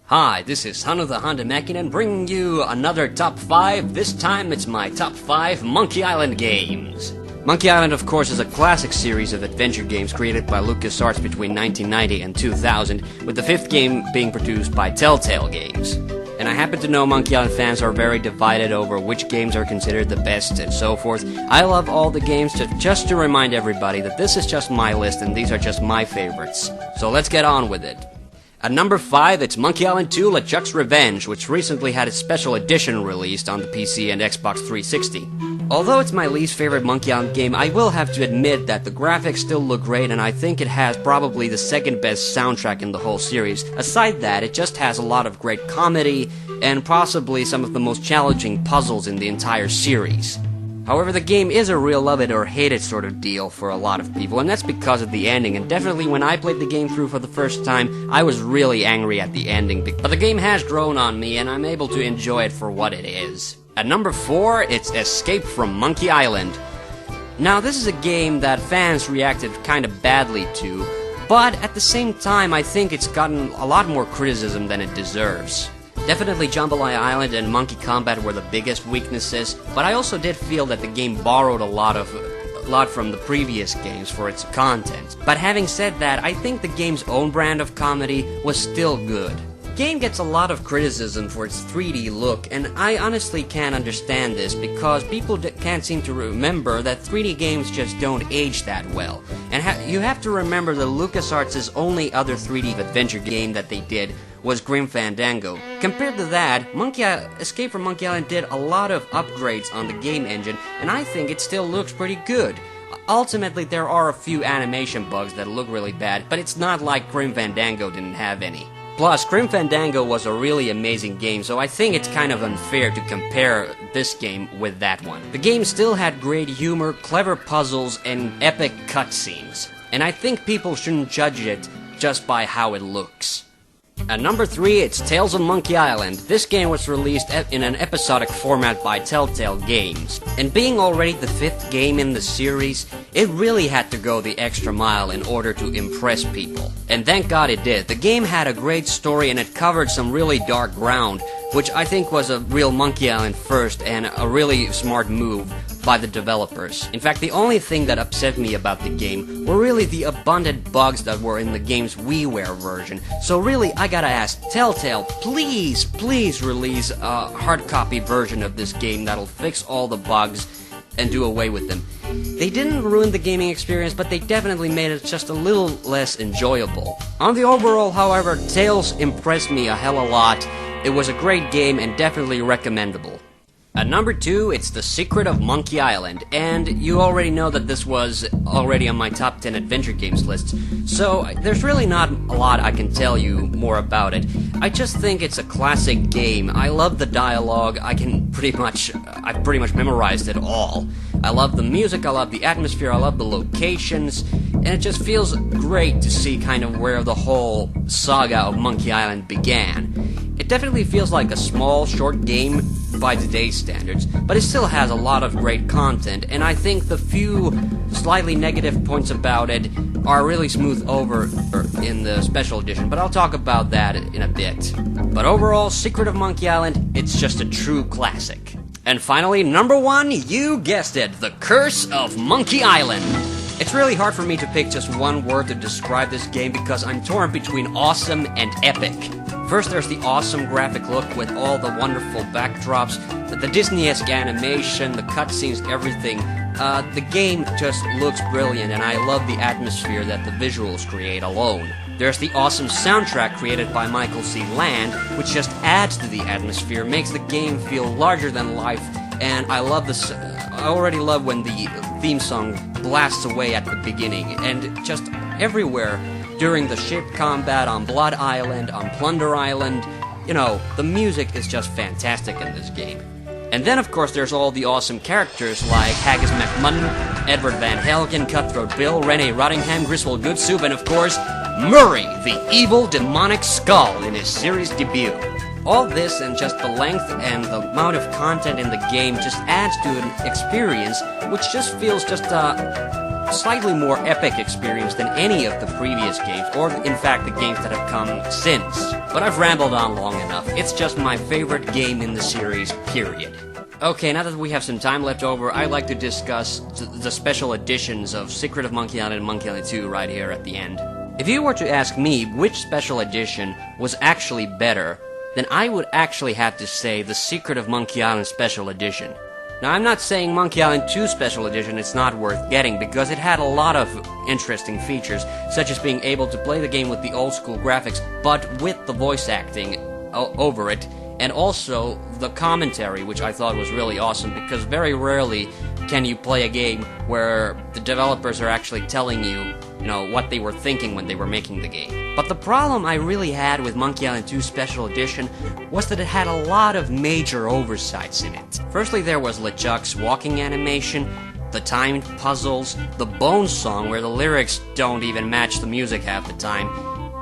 Hi, this is TheHande Mäkinen bringing you another Top 5. This time it's my Top 5 Monkey Island games. Monkey Island, of course, is a classic series of adventure games created by LucasArts between 1990 and 2000, with the fifth game being produced by Telltale Games. And I happen to know Monkey Island fans are very divided over which games are considered the best and so forth. I love all the games, just to remind everybody that this is just my list and these are just my favorites. So let's get on with it. At number 5, it's Monkey Island 2 LeChuck's Revenge, which recently had its special edition released on the PC and Xbox 360. Although it's my least favorite Monkey Island game, I will have to admit that the graphics still look great, and I think it has probably the second best soundtrack in the whole series. Aside that, it just has a lot of great comedy, and possibly some of the most challenging puzzles in the entire series. However, the game is a real love it or hate it sort of deal for a lot of people, and that's because of the ending, and definitely when I played the game through for the first time, I was really angry at the ending, but the game has grown on me, and I'm able to enjoy it for what it is. At number 4, it's Escape from Monkey Island. Now, this is a game that fans reacted kind of badly to, but at the same time, I think it's gotten a lot more criticism than it deserves. Definitely Jambalaya Island and Monkey Combat were the biggest weaknesses, but I also did feel that the game borrowed a lot from the previous games for its content. But having said that, I think the game's own brand of comedy was still good. The game gets a lot of criticism for its 3D look, and I honestly can't understand this because people can't seem to remember that 3D games just don't age that well. And you have to remember that LucasArts' only other 3D adventure game that they did was Grim Fandango. Compared to that, Escape from Monkey Island did a lot of upgrades on the game engine, and I think it still looks pretty good. Ultimately, there are a few animation bugs that look really bad, but it's not like Grim Fandango didn't have any. Plus, Grim Fandango was a really amazing game, so I think it's kind of unfair to compare this game with that one. The game still had great humor, clever puzzles, and epic cutscenes. And I think people shouldn't judge it just by how it looks. At number 3, it's Tales of Monkey Island. This game was released in an episodic format by Telltale Games. And being already the 5th game in the series, it really had to go the extra mile in order to impress people. And thank God it did. The game had a great story and it covered some really dark ground, which I think was a real Monkey Island first and a really smart move by the developers. In fact, the only thing that upset me about the game were really the abundant bugs that were in the game's WiiWare version. So really, I gotta ask, Telltale, please release a hard copy version of this game that'll fix all the bugs and do away with them. They didn't ruin the gaming experience, but they definitely made it just a little less enjoyable. On the overall, however, Tales impressed me a hell of a lot. It was a great game and definitely recommendable. At number 2, it's The Secret of Monkey Island, and you already know that this was already on my top 10 adventure games list, so there's really not a lot I can tell you more about it. I just think it's a classic game. I love the dialogue. I've pretty much memorized it all. I love the music, I love the atmosphere, I love the locations, and it just feels great to see kind of where the whole saga of Monkey Island began. It definitely feels like a small, short game by today's standards, but it still has a lot of great content, and I think the few slightly negative points about it are really smoothed over in the special edition, but I'll talk about that in a bit. But overall, Secret of Monkey Island, it's just a true classic. And finally, number 1, you guessed it, The Curse of Monkey Island. It's really hard for me to pick just one word to describe this game because I'm torn between awesome and epic. First, there's the awesome graphic look with all the wonderful backdrops, the Disney-esque animation, the cutscenes, everything. The game just looks brilliant, and I love the atmosphere that the visuals create alone. There's the awesome soundtrack created by Michael C. Land, which just adds to the atmosphere, makes the game feel larger than life, and I already love when the theme song blasts away at the beginning, and just everywhere during the ship combat on Blood Island, on Plunder Island, the music is just fantastic in this game. And then, of course, there's all the awesome characters like Haggis McMutton, Edward Van Helgen, Cutthroat Bill, Renee Rottingham, Griswold Goodsoup, and of course, Murray, the evil demonic skull in his series debut. All this and just the length and the amount of content in the game just adds to an experience which just feels just slightly more epic experience than any of the previous games, or in fact the games that have come since. But I've rambled on long enough. It's just my favorite game in the series, period. Okay, now that we have some time left over, I'd like to discuss the special editions of Secret of Monkey Island and Monkey Island 2 right here at the end. If you were to ask me which special edition was actually better, then I would actually have to say the Secret of Monkey Island Special Edition. Now, I'm not saying Monkey Island 2 Special Edition is not worth getting, because it had a lot of interesting features, such as being able to play the game with the old school graphics, but with the voice acting over it, and also the commentary, which I thought was really awesome, because very rarely can you play a game where the developers are actually telling you, what they were thinking when they were making the game. But the problem I really had with Monkey Island 2 Special Edition was that it had a lot of major oversights in it. Firstly, there was LeChuck's walking animation, the timed puzzles, the Bone song where the lyrics don't even match the music half the time,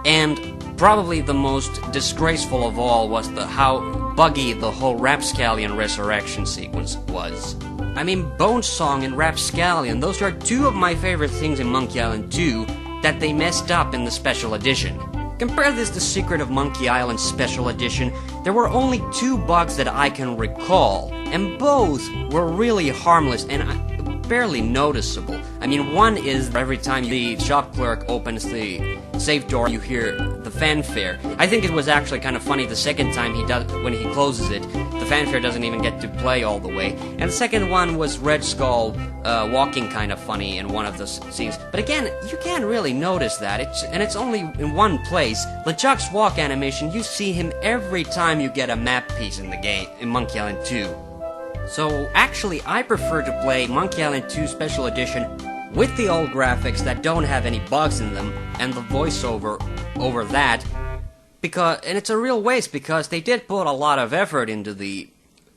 and probably the most disgraceful of all was how buggy the whole Rapscallion resurrection sequence was. I mean, Bone Song and Rapscallion, those are two of my favorite things in Monkey Island 2 that they messed up in the Special Edition. Compare this to Secret of Monkey Island Special Edition, there were only 2 bugs that I can recall, and both were really harmless and barely noticeable. I mean, one is every time the shop clerk opens the safe door, you hear the fanfare. I think it was actually kind of funny the second time when he closes it, the fanfare doesn't even get to play all the way. And the second one was Red Skull walking kind of funny in one of the scenes. But again, you can't really notice that, it's only in one place. LeChuck's walk animation, you see him every time you get a map piece in the game, in Monkey Island 2. So, actually, I prefer to play Monkey Island 2 Special Edition with the old graphics that don't have any bugs in them, and the voiceover over that, and it's a real waste, because they did put a lot of effort into the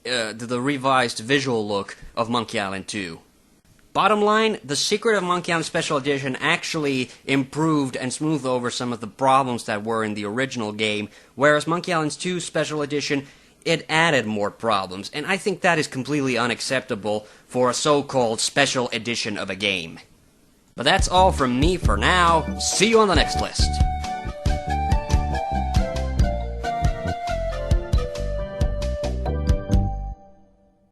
revised visual look of Monkey Island 2. Bottom line, the Secret of Monkey Island Special Edition actually improved and smoothed over some of the problems that were in the original game, whereas Monkey Island 2 Special Edition, it added more problems, and I think that is completely unacceptable for a so-called special edition of a game. But that's all from me for now. See you on the next list.